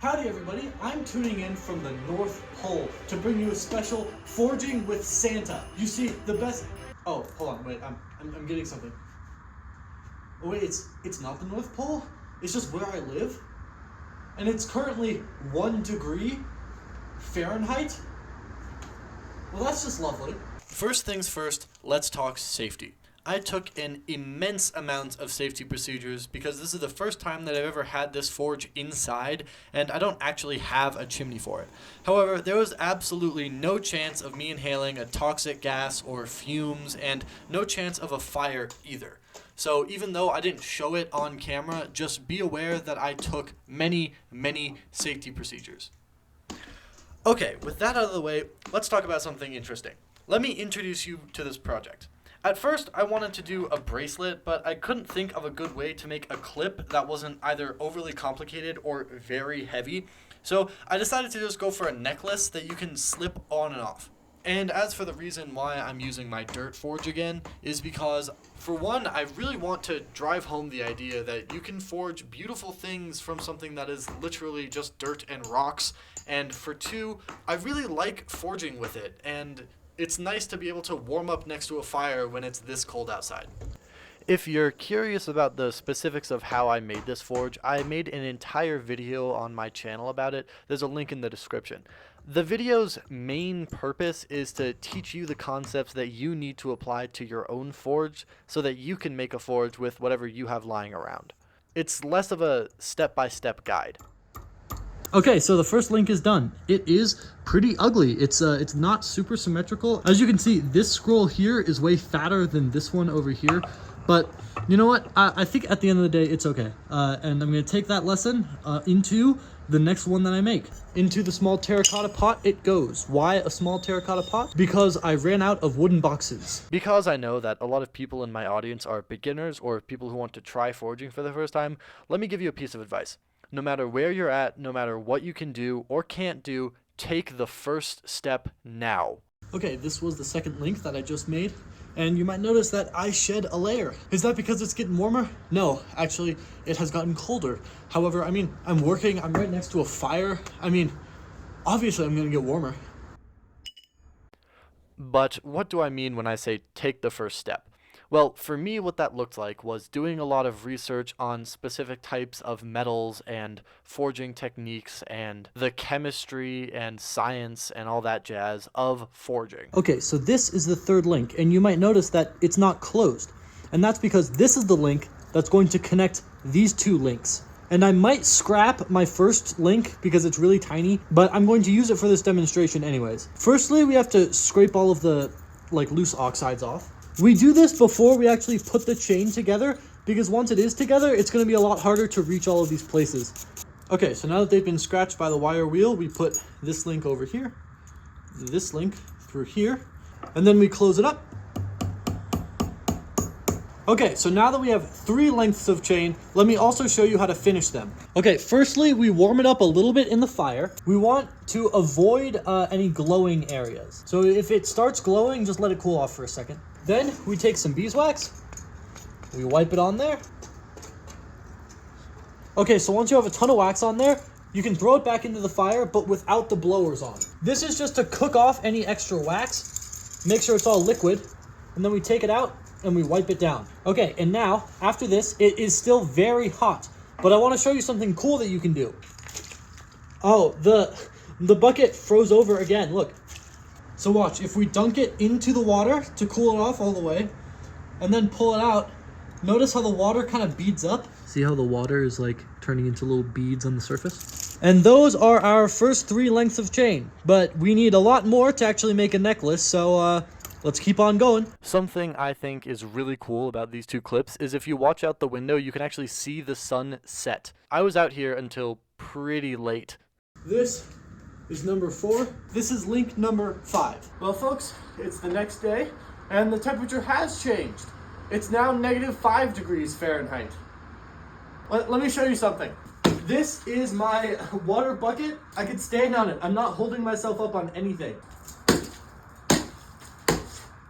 Howdy everybody, I'm tuning in from the North Pole to bring you a special Forging with Santa. You see, the best... Oh, hold on, wait, I'm getting something. Oh wait, it's not the North Pole? It's just where I live? And it's currently 1 degree Fahrenheit? Well, that's just lovely. First things first, let's talk safety. I took an immense amount of safety procedures because this is the first time that I've ever had this forge inside, and I don't actually have a chimney for it. However, there was absolutely no chance of me inhaling a toxic gas or fumes, and no chance of a fire either. So even though I didn't show it on camera, just be aware that I took many safety procedures. Okay, with that out of the way, let's talk about something interesting. Let me introduce you to this project. At first, I wanted to do a bracelet, but I couldn't think of a good way to make a clip that wasn't either overly complicated or very heavy. So I decided to just go for a necklace that you can slip on and off. And as for the reason why I'm using my dirt forge again, is because, for one, I really want to drive home the idea that you can forge beautiful things from something that is literally just dirt and rocks. And for two, I really like forging with it, and it's nice to be able to warm up next to a fire when it's this cold outside. If you're curious about the specifics of how I made this forge, I made an entire video on my channel about it. There's a link in the description. The video's main purpose is to teach you the concepts that you need to apply to your own forge so that you can make a forge with whatever you have lying around. It's less of a step-by-step guide. Okay, so the first link is done. It is pretty ugly. It's not super symmetrical. As you can see, this scroll here is way fatter than this one over here. But you know what? I think at the end of the day, it's okay. And I'm gonna take that lesson into the next one that I make. Into the small terracotta pot it goes. Why a small terracotta pot? Because I ran out of wooden boxes. Because I know that a lot of people in my audience are beginners or people who want to try forging for the first time, let me give you a piece of advice. No matter where you're at, no matter what you can do or can't do, take the first step now. Okay, this was the second link that I just made, and you might notice that I shed a layer. Is that because it's getting warmer? No, actually, it has gotten colder. However, I'm working, I'm right next to a fire. Obviously I'm gonna get warmer. But what do I mean when I say take the first step? Well, for me, what that looked like was doing a lot of research on specific types of metals and forging techniques and the chemistry and science and all that jazz of forging. Okay, so this is the third link, and you might notice that it's not closed. And that's because this is the link that's going to connect these two links. And I might scrap my first link because it's really tiny, but I'm going to use it for this demonstration anyways. Firstly, we have to scrape all of the loose oxides off. We do this before we actually put the chain together, because once it is together, it's going to be a lot harder to reach all of these places. Okay, so now that they've been scratched by the wire wheel, we put this link over here, this link through here, and then we close it up. Okay, so now that we have 3 lengths of chain, let me also show you how to finish them. Okay, firstly, we warm it up a little bit in the fire. We want to avoid any glowing areas. So if it starts glowing, just let it cool off for a second. Then we take some beeswax, we wipe it on there. Okay, so once you have a ton of wax on there, you can throw it back into the fire, but without the blowers on. This is just to cook off any extra wax, make sure it's all liquid, and then we take it out and we wipe it down. Okay, and now, after this, it is still very hot, but I want to show you something cool that you can do. Oh, the bucket froze over again, look. So watch, if we dunk it into the water to cool it off all the way, and then pull it out, notice how the water kind of beads up? See how the water is turning into little beads on the surface? And those are our first 3 lengths of chain, but we need a lot more to actually make a necklace, so let's keep on going. Something I think is really cool about these 2 clips is if you watch out the window, you can actually see the sun set. I was out here until pretty late. This is number 4. This is link number 5. Well, folks, it's the next day, and the temperature has changed. It's now -5 degrees Fahrenheit. Let me show you something. This is my water bucket. I can stand on it. I'm not holding myself up on anything.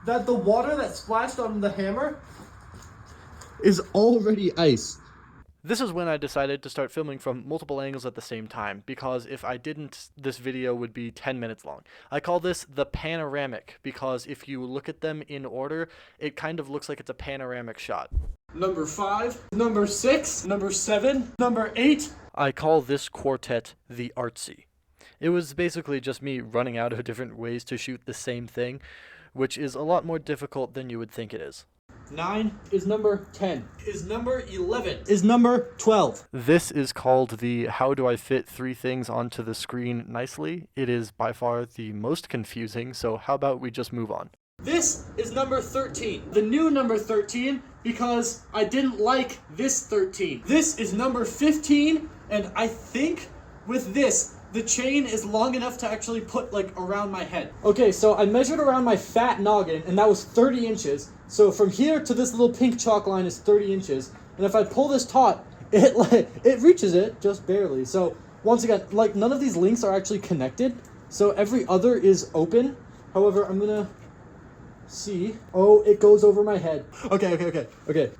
That the water that splashed on the hammer is already ice. This is when I decided to start filming from multiple angles at the same time, because if I didn't, this video would be 10 minutes long. I call this the panoramic, because if you look at them in order, it kind of looks like it's a panoramic shot. Number 5, number 6, number 7, number 8. I call this quartet the artsy. It was basically just me running out of different ways to shoot the same thing, which is a lot more difficult than you would think it is. 9 is number 10. Is number 11. Is number 12. This is called the how do I fit 3 things onto the screen nicely. It is by far the most confusing, so how about we just move on? This is number 13. The new number 13 because I didn't like this 13. This is number 15, and I think with this, the chain is long enough to actually put like around my head. Okay, so I measured around my fat noggin, and that was 30 inches. So from here to this little pink chalk line is 30 inches. And if I pull this taut, it reaches it just barely. So once again, like none of these links are actually connected. So every other is open. However, I'm gonna see. Oh, it goes over my head. Okay.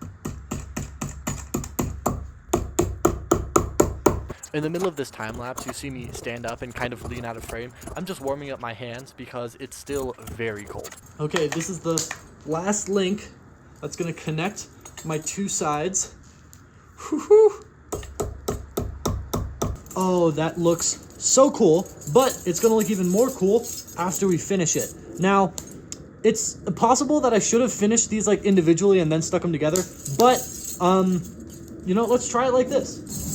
In the middle of this time lapse, you see me stand up and kind of lean out of frame. I'm just warming up my hands because it's still very cold. Okay, this is the last link that's gonna connect my 2 sides. Whew. Oh, that looks so cool, but it's gonna look even more cool after we finish it. Now, it's possible that I should have finished these like individually and then stuck them together, but you know, let's try it like this.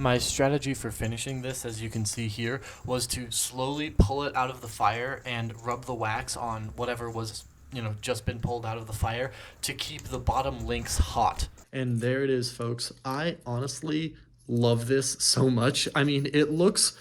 My strategy for finishing this, as you can see here, was to slowly pull it out of the fire and rub the wax on whatever was, just been pulled out of the fire to keep the bottom links hot. And there it is, folks. I honestly love this so much. I mean, it looks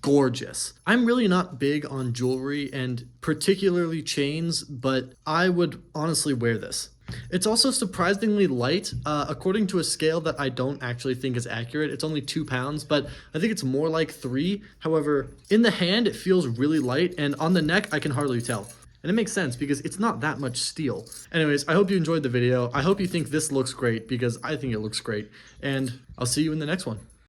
gorgeous. I'm really not big on jewelry and particularly chains, but I would honestly wear this. It's also surprisingly light, according to a scale that I don't actually think is accurate. It's only 2 pounds, but I think it's more like 3. However, in the hand, it feels really light, and on the neck, I can hardly tell. And it makes sense because it's not that much steel. Anyways, I hope you enjoyed the video. I hope you think this looks great because I think it looks great. And I'll see you in the next one.